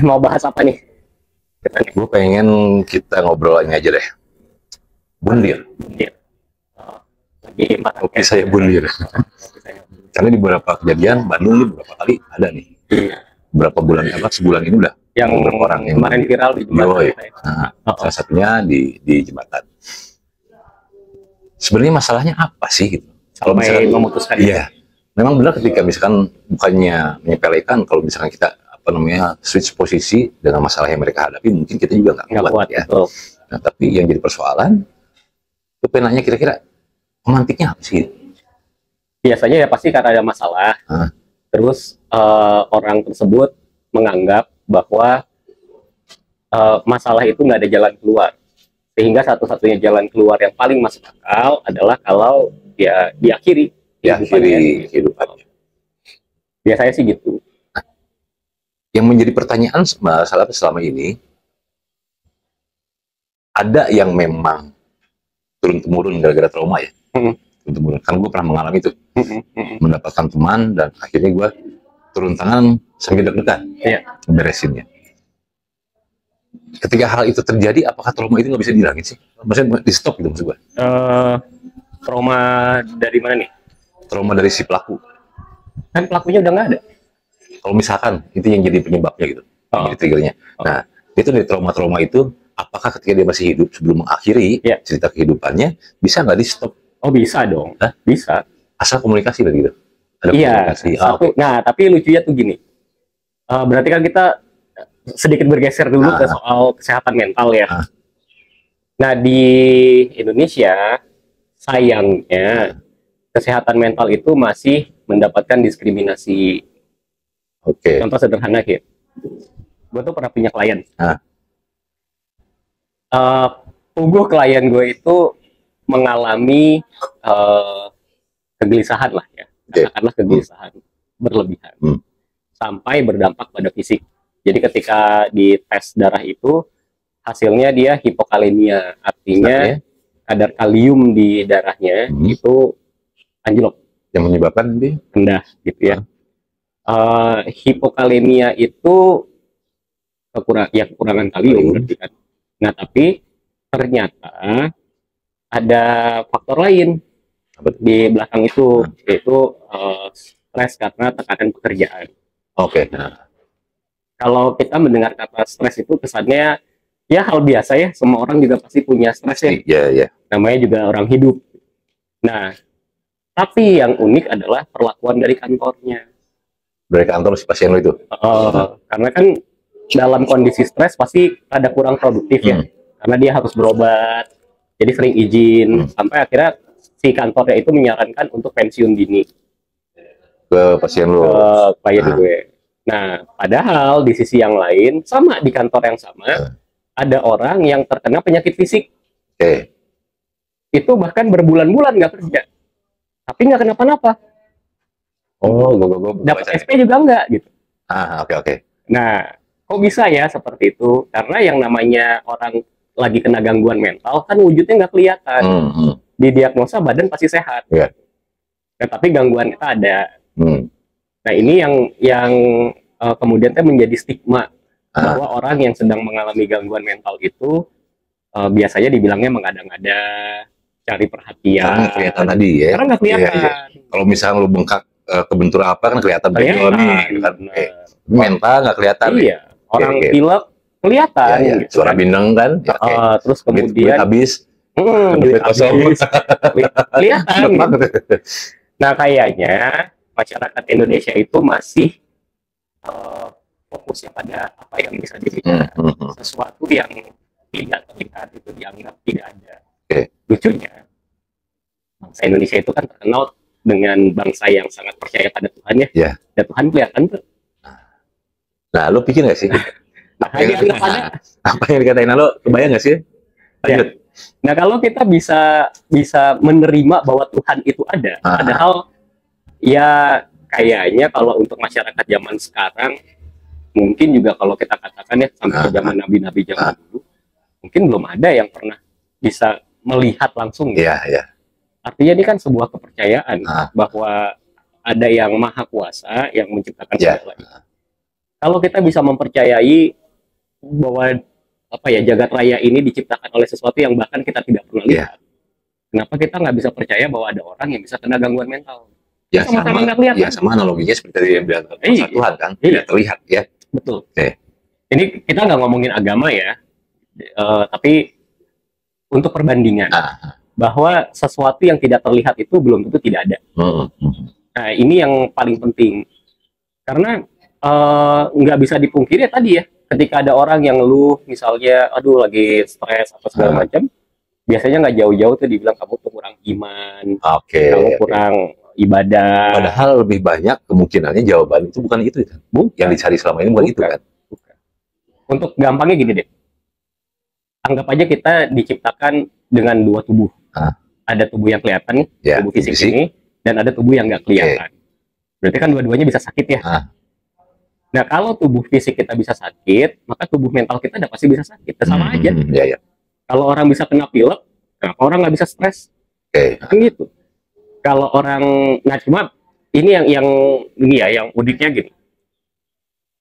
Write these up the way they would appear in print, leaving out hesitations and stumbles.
Mau bahas apa nih? Gue pengen kita ngobrol ini aja deh. Bundir. Bundir. Lagi Oke, saya bundir. Karena di beberapa kejadian Bandung ini beberapa kali ada nih. Berapa bulan sebulan ini udah yang beberapa orang yang kemarin viral di jembatan. Nah, salah satunya di jembatan. Sebenarnya masalahnya apa sih gitu? Kalau misalkan memutuskan iya. Memang benar ketika misalkan bukannya menyepelekan, kalau misalkan kita switch posisi dengan masalah yang mereka hadapi, mungkin kita juga nggak kuat ya. Betul. Nah, tapi yang jadi persoalan itu penanya kira-kira pemantiknya apa sih? Biasanya ya pasti karena ada masalah. Terus orang tersebut menganggap bahwa masalah itu nggak ada jalan keluar, sehingga satu-satunya jalan keluar yang paling masuk akal adalah kalau ya diakhiri kehidupannya. Biasanya sih gitu. Yang menjadi pertanyaan selama ini, ada yang memang turun-temurun gara-gara trauma ya. Turun-temurun. Kan gue pernah mengalami itu. Mendapatkan teman dan akhirnya gue turun tangan sambil deg-degan beresinnya. Ketika hal itu terjadi, apakah trauma itu nggak bisa dihilangin sih? Maksudnya di stop gitu maksud gue. Trauma dari mana nih? Trauma dari si pelaku. Kan pelakunya udah nggak ada. Kalau misalkan itu yang jadi penyebabnya gitu, yang jadi triggernya. Nah, itu dari trauma-trauma itu, apakah ketika dia masih hidup sebelum mengakhiri cerita kehidupannya, bisa nggak di stop? Oh bisa dong. Bisa. Asal komunikasi begitu. Ada komunikasi. Nah, tapi lucunya tuh gini. Berarti kan kita sedikit bergeser dulu ke soal kesehatan mental ya. Nah, di Indonesia sayangnya kesehatan mental itu masih mendapatkan diskriminasi. Contoh sederhana gitu. Gue tuh pernah punya klien. Klien gue itu mengalami kegelisahan lah ya. Katakanlah kegelisahan berlebihan. Sampai berdampak pada fisik. Jadi ketika di tes darah itu hasilnya dia hipokalemia, artinya kadar kalium di darahnya itu anjlok, yang menyebabkan dia rendah gitu ya. Hipokalemia itu kekurangan kalium berarti kan. Nah, tapi ternyata ada faktor lain di belakang itu, yaitu stres karena tekanan pekerjaan. Kalau kita mendengar kata stres itu kesannya ya hal biasa ya, semua orang juga pasti punya stres ya. Namanya juga orang hidup. Nah, tapi yang unik adalah perlakuan dari kantornya. Dari kantor si pasien lo itu? Karena kan dalam kondisi stres pasti ada kurang produktif ya. Karena dia harus berobat, jadi sering izin, sampai akhirnya si kantornya itu menyarankan untuk pensiun dini. Ke pasien lo? Ke klien gue. Nah, padahal di sisi yang lain, sama di kantor yang sama, ada orang yang terkena penyakit fisik. Itu bahkan berbulan-bulan nggak kerja. Tapi nggak kenapa-napa. Dapat SP juga enggak gitu. Nah, kok bisa ya seperti itu? Karena yang namanya orang lagi kena gangguan mental kan wujudnya nggak kelihatan. Di diagnosa badan pasti sehat. Nah, tapi gangguan itu ada. Nah, ini yang kemudian menjadi stigma bahwa orang yang sedang mengalami gangguan mental itu biasanya dibilangnya mengada-ngada, cari perhatian. Karena nggak kelihatan tadi ya. Karena nggak kelihatan. Kalau misalnya lu bengkak kebentur apa kan kelihatan nih, kan. Mental nggak kelihatan. Orang pilek kelihatan. Gitu, suara bindeng kan. Terus kemudian habis, duit kosong kelihatan. Gitu. Nah, kayaknya masyarakat Indonesia itu masih fokusnya pada apa yang bisa dilihat, sesuatu yang tidak terlihat itu dianggap tidak ada. Lucunya, bangsa Indonesia itu kan terkenal dengan bangsa yang sangat percaya pada Tuhan ya. Dan Tuhan kelihatan tuh. Nah, lo pikir nggak sih? Apa yang dikatain lo, kebayang nggak sih? Lanjut. Nah, kalau kita bisa menerima bahwa Tuhan itu ada, padahal ya kayaknya kalau untuk masyarakat zaman sekarang, mungkin juga kalau kita katakan ya sampai ke zaman nabi-nabi zaman dulu, mungkin belum ada yang pernah bisa melihat langsung. Artinya ini kan sebuah kepercayaan bahwa ada yang maha kuasa yang menciptakan segalanya. Kalau kita bisa mempercayai bahwa apa ya, jagat raya ini diciptakan oleh sesuatu yang bahkan kita tidak pernah lihat, kenapa kita nggak bisa percaya bahwa ada orang yang bisa kena gangguan mental? Ya sama ya, sama analoginya seperti yang bilang Tuhan kan, tidak terlihat ya. Betul. Ini kita nggak ngomongin agama ya, tapi untuk perbandingan bahwa sesuatu yang tidak terlihat itu belum tentu tidak ada. Nah ini yang paling penting, karena nggak bisa dipungkiri tadi ya, ketika ada orang yang ngeluh misalnya, aduh lagi stres atau segala macam, biasanya nggak jauh-jauh tuh dibilang kamu tuh kurang iman, kamu kurang ibadah. Padahal lebih banyak kemungkinannya jawaban itu bukan itu kan? Yang dicari selama ini bukan itu kan? Untuk gampangnya gini deh, anggap aja kita diciptakan dengan dua tubuh. Ada tubuh yang kelihatan nih, tubuh fisik ini, dan ada tubuh yang nggak kelihatan. Berarti kan dua-duanya bisa sakit ya. Nah kalau tubuh fisik kita bisa sakit, maka tubuh mental kita udah pasti bisa sakit. Sama aja. Kalau orang bisa kena pilek, kenapa orang nggak bisa stres? Kan gitu. Kalau orang, nah cuma ini yang ini ya, yang uniknya gini.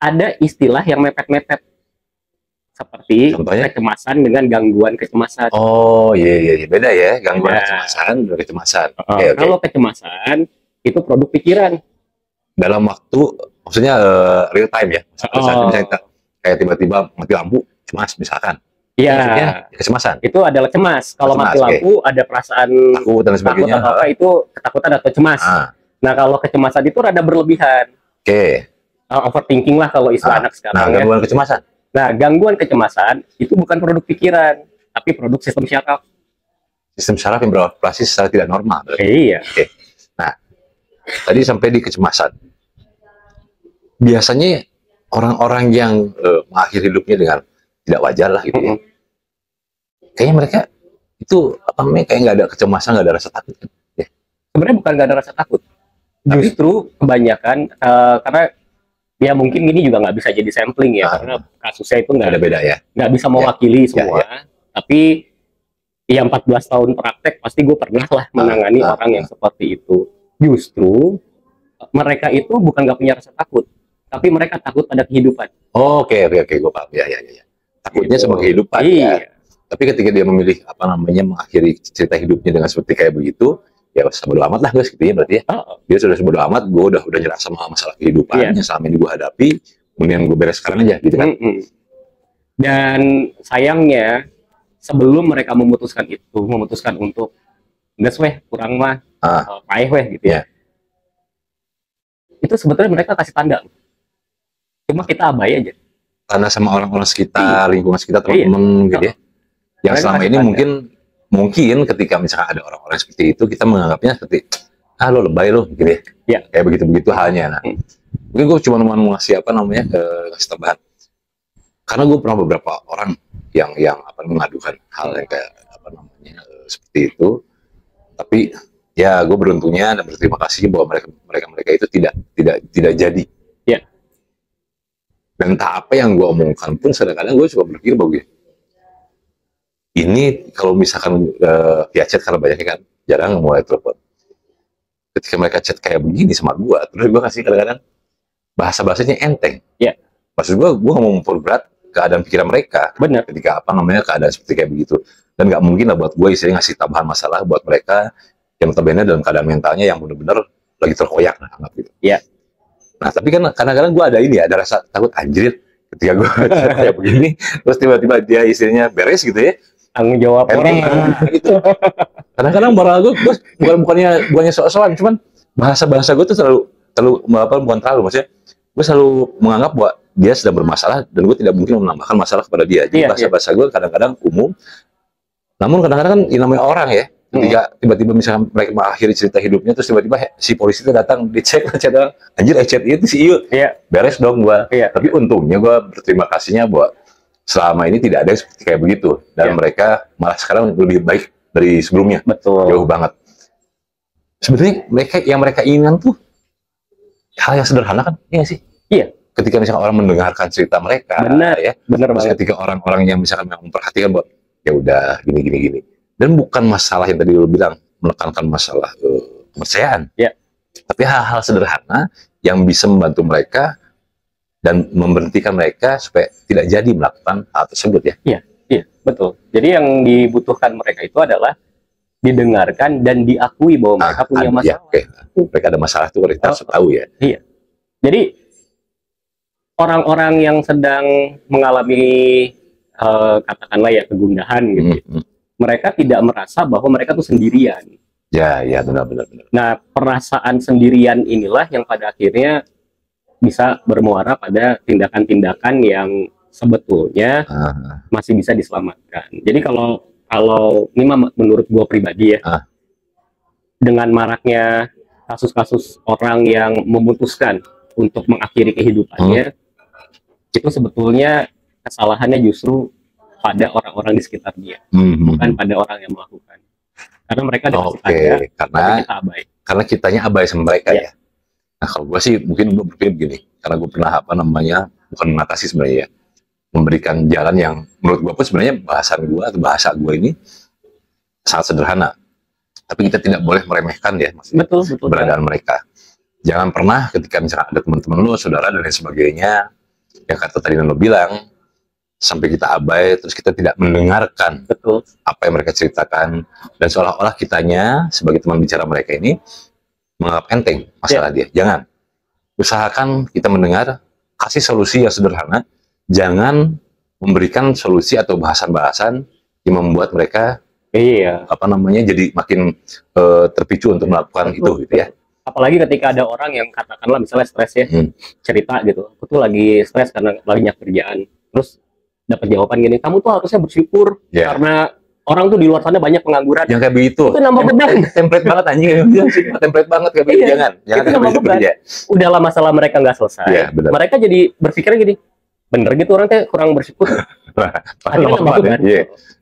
Ada istilah yang mepet-mepet, seperti kecemasan dengan gangguan kecemasan. Oh iya, beda ya, gangguan kecemasan dan kecemasan. Kalau kecemasan itu produk pikiran. Dalam waktu, maksudnya real time ya. Misalnya kayak tiba-tiba mati lampu, cemas misalkan. Iya, kecemasan. Itu adalah cemas. Kalau mati lampu ada perasaan takut dan sebagainya. Takut apa itu ketakutan atau cemas. Nah kalau kecemasan itu rada berlebihan. Overthinking lah kalau istilah anak sekarang. Nah gangguan kecemasan. Nah gangguan kecemasan itu bukan produk pikiran, tapi produk sistem syaraf. Sistem syaraf yang beroperasi secara tidak normal. Iya. Nah tadi sampai di kecemasan. Biasanya orang-orang yang mengakhiri hidupnya dengan tidak wajar lah gitu ya. Kayaknya mereka itu apa namanya, kayak nggak ada kecemasan, nggak ada rasa takut kan? Sebenarnya bukan nggak ada rasa takut, justru kebanyakan karena ya mungkin ini juga nggak bisa jadi sampling ya, karena kasusnya itu nggak ada beda ya, nggak bisa mewakili semua. Tapi ya 14 tahun praktek pasti gue pernah lah menangani orang yang seperti itu. Justru mereka itu bukan nggak punya rasa takut, tapi mereka takut pada kehidupan. Oke, gue paham ya. Takutnya sama kehidupan ya. Tapi ketika dia memilih apa namanya mengakhiri cerita hidupnya dengan seperti kayak begitu, ya sebodo amat lah guys, gitu ya berarti ya. Dia sudah sebodo amat, gue udah nyerah sama masalah kehidupan yang selama ini gue hadapi, kemudian gue beres sekarang aja gitu kan. Dan sayangnya sebelum mereka memutuskan untuk gas weh, kurang mah, paeh weh gitu ya. Itu sebetulnya mereka kasih tanda. Cuma kita abai aja. Karena sama orang-orang sekitar, lingkungan sekitar, teman-teman gitu ya. Yang selama ini mungkin ketika misalkan ada orang-orang seperti itu, kita menganggapnya seperti, lo lebay lo, gitu ya. Kayak begitu-begitu halnya. Nah, mungkin gue cuma mau ngasih apa namanya, kasih tambahan. Karena gue pernah beberapa orang yang mengadukan hal yang kayak apa namanya seperti itu. Tapi ya gue beruntungnya dan berterima kasih bahwa mereka itu tidak jadi. Dan entah apa yang gue omongkan pun kadang-kadang gue coba berpikir bahwa ini kalau misalkan via chat, karena banyaknya kan jarang mulai telepon. Ketika mereka chat kayak begini sama gue, terus gue kasih kadang-kadang bahasa-bahasanya enteng. Maksud gue nggak mau memperberat keadaan pikiran mereka. Benar. Ketika apa namanya keadaan seperti kayak begitu. Dan nggak mungkin lah buat gue istilahnya ngasih tambahan masalah buat mereka yang notabene dalam keadaan mentalnya yang benar-benar lagi terkoyak lah, anggap gitu. Nah tapi kan kadang-kadang gue ada rasa takut anjir ketika gue kayak begini, terus tiba-tiba dia istilahnya beres gitu ya, tanggung jawab orang gitu. Kadang-kadang malah gue bukannya soal-soalan, cuman bahasa gue tuh maksudnya gue selalu menganggap bahwa dia sedang bermasalah dan gue tidak mungkin menambahkan masalah kepada dia. Jadi bahasa gue kadang-kadang umum, namun kadang-kadang kan ini namanya orang ya. Ketika tiba-tiba misalkan mereka mengakhiri cerita hidupnya, terus tiba-tiba si polisi itu datang, dicek orang, anjir chat itu si Iu, beres dong gua. Tapi untungnya gua berterima kasihnya bahwa selama ini tidak ada yang seperti kayak begitu, dan mereka malah sekarang lebih baik dari sebelumnya. Betul. Jauh banget. Sebenarnya mereka inginkan tuh hal yang sederhana kan, iya sih. Ketika misalkan orang mendengarkan cerita mereka, benar banget. Ketika orang-orang yang misalkan memperhatikan bahwa ya udah gini. Dan bukan masalah yang tadi lo bilang, menekankan masalah kepercayaan, ya. Tapi hal-hal sederhana yang bisa membantu mereka dan memberhentikan mereka supaya tidak jadi melakukan hal tersebut ya. Iya, iya, betul. Jadi yang dibutuhkan mereka itu adalah didengarkan dan diakui bahwa mereka punya masalah. Ya, okay. Mereka ada masalah itu kita harus tahu ya. Iya. Jadi orang-orang yang sedang mengalami katakanlah ya kegundahan gitu, mereka tidak merasa bahwa mereka tuh sendirian. Ya, benar. Nah, perasaan sendirian inilah yang pada akhirnya bisa bermuara pada tindakan-tindakan yang sebetulnya masih bisa diselamatkan. Jadi kalau ini menurut gue pribadi ya, dengan maraknya kasus-kasus orang yang memutuskan untuk mengakhiri kehidupannya, itu sebetulnya kesalahannya justru pada orang-orang di sekitar dia, bukan pada orang yang melakukan. Karena mereka karena kitanya abai sama mereka ya. Nah kalau gue sih mungkin gue berpikir begini, karena gue pernah bukan mengatasi sebenarnya ya, memberikan jalan yang menurut gue pun sebenarnya bahasa gue ini sangat sederhana, tapi kita tidak boleh meremehkan ya betul, keberadaan mereka. Jangan pernah ketika misalnya ada teman-teman lo, saudara dan lain sebagainya, yang kata tadi lo bilang, sampai kita abai, terus kita tidak mendengarkan apa yang mereka ceritakan, dan seolah-olah kitanya sebagai teman bicara mereka ini menganggap enteng masalah dia. Jangan. Usahakan kita mendengar, kasih solusi yang sederhana, jangan memberikan solusi atau bahasan-bahasan yang membuat mereka jadi makin terpicu untuk melakukan itu gitu ya. Apalagi ketika ada orang yang katakanlah misalnya stres ya, cerita gitu, aku tuh lagi stres karena banyak kerjaan, terus dapat jawaban gini, kamu tuh harusnya bersyukur karena orang tuh di luar sana banyak pengangguran. Yang kayak begitu. Itu nambah beban. Template banget anjing. Template banget kayak begitu. Jangan itu nambah beban. Udahlah masalah mereka nggak selesai. Mereka jadi berpikir gini, bener gitu orang teh kurang bersyukur. Akhirnya nambah beban.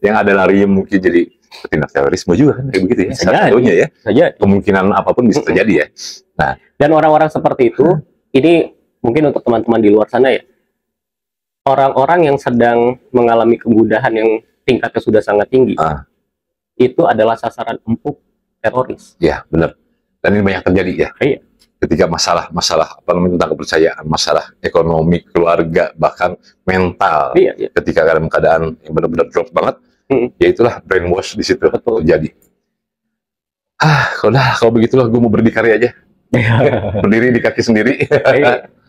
Yang ada lari mungkin jadi tindak terorisme juga kan kayak begitu ya. Satunya ya. Kemungkinan apapun bisa terjadi ya. Nah, dan orang-orang seperti itu, ini mungkin untuk teman-teman di luar sana ya, orang-orang yang sedang mengalami kemudahan yang tingkatnya sudah sangat tinggi, itu adalah sasaran empuk teroris. Ya, benar. Dan ini banyak terjadi ya. Ketika masalah tentang kepercayaan, masalah ekonomi, keluarga, bahkan mental. Ketika dalam keadaan yang benar-benar drop banget, ya itulah brainwash di situ terjadi. Kalau begitulah gue mau berdikari aja. Berdiri di kaki sendiri.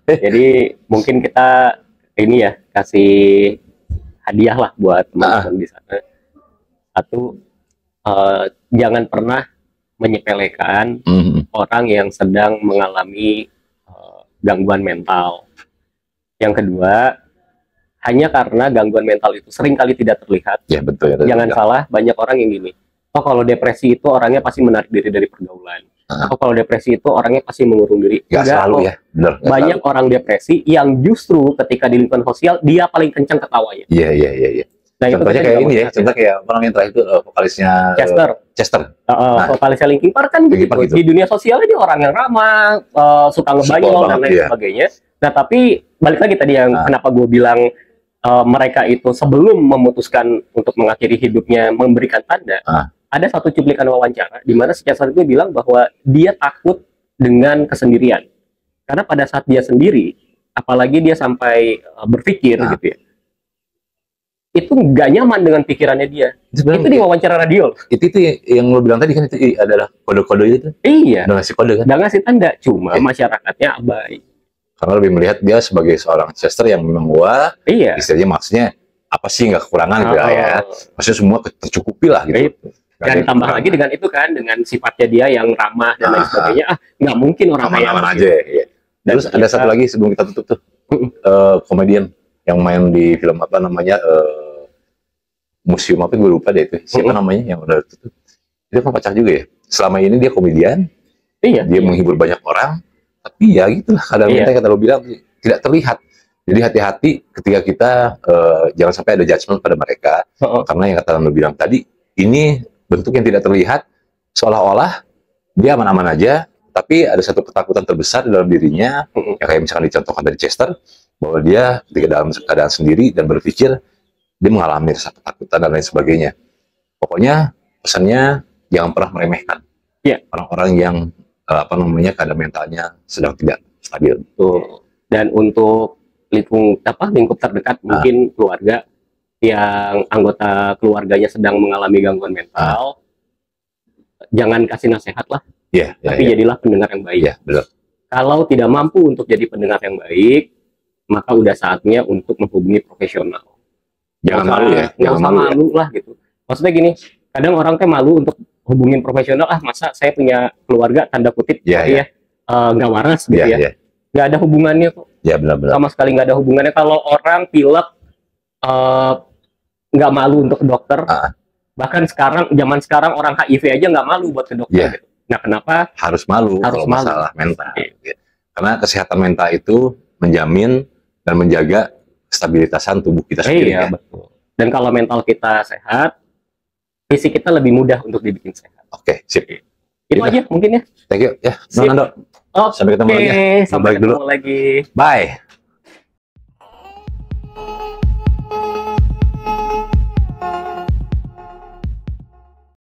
Jadi mungkin kita ini ya kasih hadiah lah buat teman-teman di sana. Satu, jangan pernah menyepelekan orang yang sedang mengalami gangguan mental. Yang kedua, hanya karena gangguan mental itu seringkali tidak terlihat. Ya betul. Jangan salah, banyak orang yang gini. Oh kalau depresi itu orangnya pasti menarik diri dari pergaulan. Oh kalau depresi itu orangnya pasti mengurung diri. Gak selalu ya. Bener, banyak selalu. Orang depresi yang justru ketika di lingkungan sosial dia paling kencang ketawanya. Iya. Nah, contohnya kayak ini ya. Contoh kayak orang yang terakhir itu vokalisnya Chester. Vokalisnya Linkin Park kan begitu. Di dunia sosialnya dia orang yang ramah, suka ngebanyol dan lain sebagainya. Nah tapi balik lagi tadi yang kenapa gue bilang mereka itu sebelum memutuskan untuk mengakhiri hidupnya memberikan tanda. Ada satu cuplikan wawancara di mana si Chester itu bilang bahwa dia takut dengan kesendirian. Karena pada saat dia sendiri, apalagi dia sampai berpikir gitu ya, itu nggak nyaman dengan pikirannya dia. Itu di wawancara radio. Itu yang lo bilang tadi kan, itu adalah kode-kode itu. Iya. Udah ngasih kode kan? Udah ngasih tanda, cuma masyarakatnya abai. Karena lebih melihat dia sebagai seorang Chester yang memang istilahnya maksudnya apa sih, nggak kekurangan gitu ya. Maksudnya semua tercukupi lah gitu. Dan ditambah lagi dengan itu kan, dengan sifatnya dia yang ramah dan lain sebagainya, nggak mungkin orang aman-aman aja. Ya. Terus ada satu lagi sebelum kita tutup tuh, komedian yang main di film apa namanya, museum apa gue lupa deh itu, siapa namanya yang udah tutup. Dia kan pacar juga ya. Selama ini dia komedian, dia menghibur banyak orang, tapi ya gitulah kadang kita kata lo bilang tidak terlihat. Jadi hati-hati ketika kita jangan sampai ada judgement pada mereka, karena yang kata lo bilang tadi, ini bentuk yang tidak terlihat, seolah-olah dia aman-aman aja, tapi ada satu ketakutan terbesar dalam dirinya, yang kayak misalkan dicontohkan dari Chester, bahwa dia ketika dalam keadaan sendiri dan berpikir, dia mengalami rasa ketakutan dan lain sebagainya. Pokoknya pesannya, jangan pernah meremehkan orang-orang yang keadaan mentalnya sedang tidak stabil. Tuh. Dan untuk lingkup terdekat mungkin keluarga yang anggota keluarganya sedang mengalami gangguan mental, jangan kasih nasihat lah, tapi jadilah pendengar yang baik. Benar. Kalau tidak mampu untuk jadi pendengar yang baik, maka udah saatnya untuk menghubungi profesional. Jangan malu ya, jangan malu lah gitu. Maksudnya gini, kadang orang teh malu untuk hubungin profesional, masa saya punya keluarga tanda kutip nggak waras gitu nggak ada hubungannya kok. Benar-benar. Sama sekali nggak ada hubungannya. Kalau orang pilek nggak malu untuk ke dokter, bahkan zaman sekarang orang HIV aja nggak malu buat ke dokter. Gitu. Nah, kenapa harus malu kalau masalah mental? Karena kesehatan mental itu menjamin dan menjaga stabilitasan tubuh kita sendiri. Betul. Dan kalau mental kita sehat, fisik kita lebih mudah untuk dibikin sehat. Oke, sip. Itu aja mungkin ya. Thank you ya, Nando. Sampai ketemu lagi. Sampai ketemu lagi. Bye.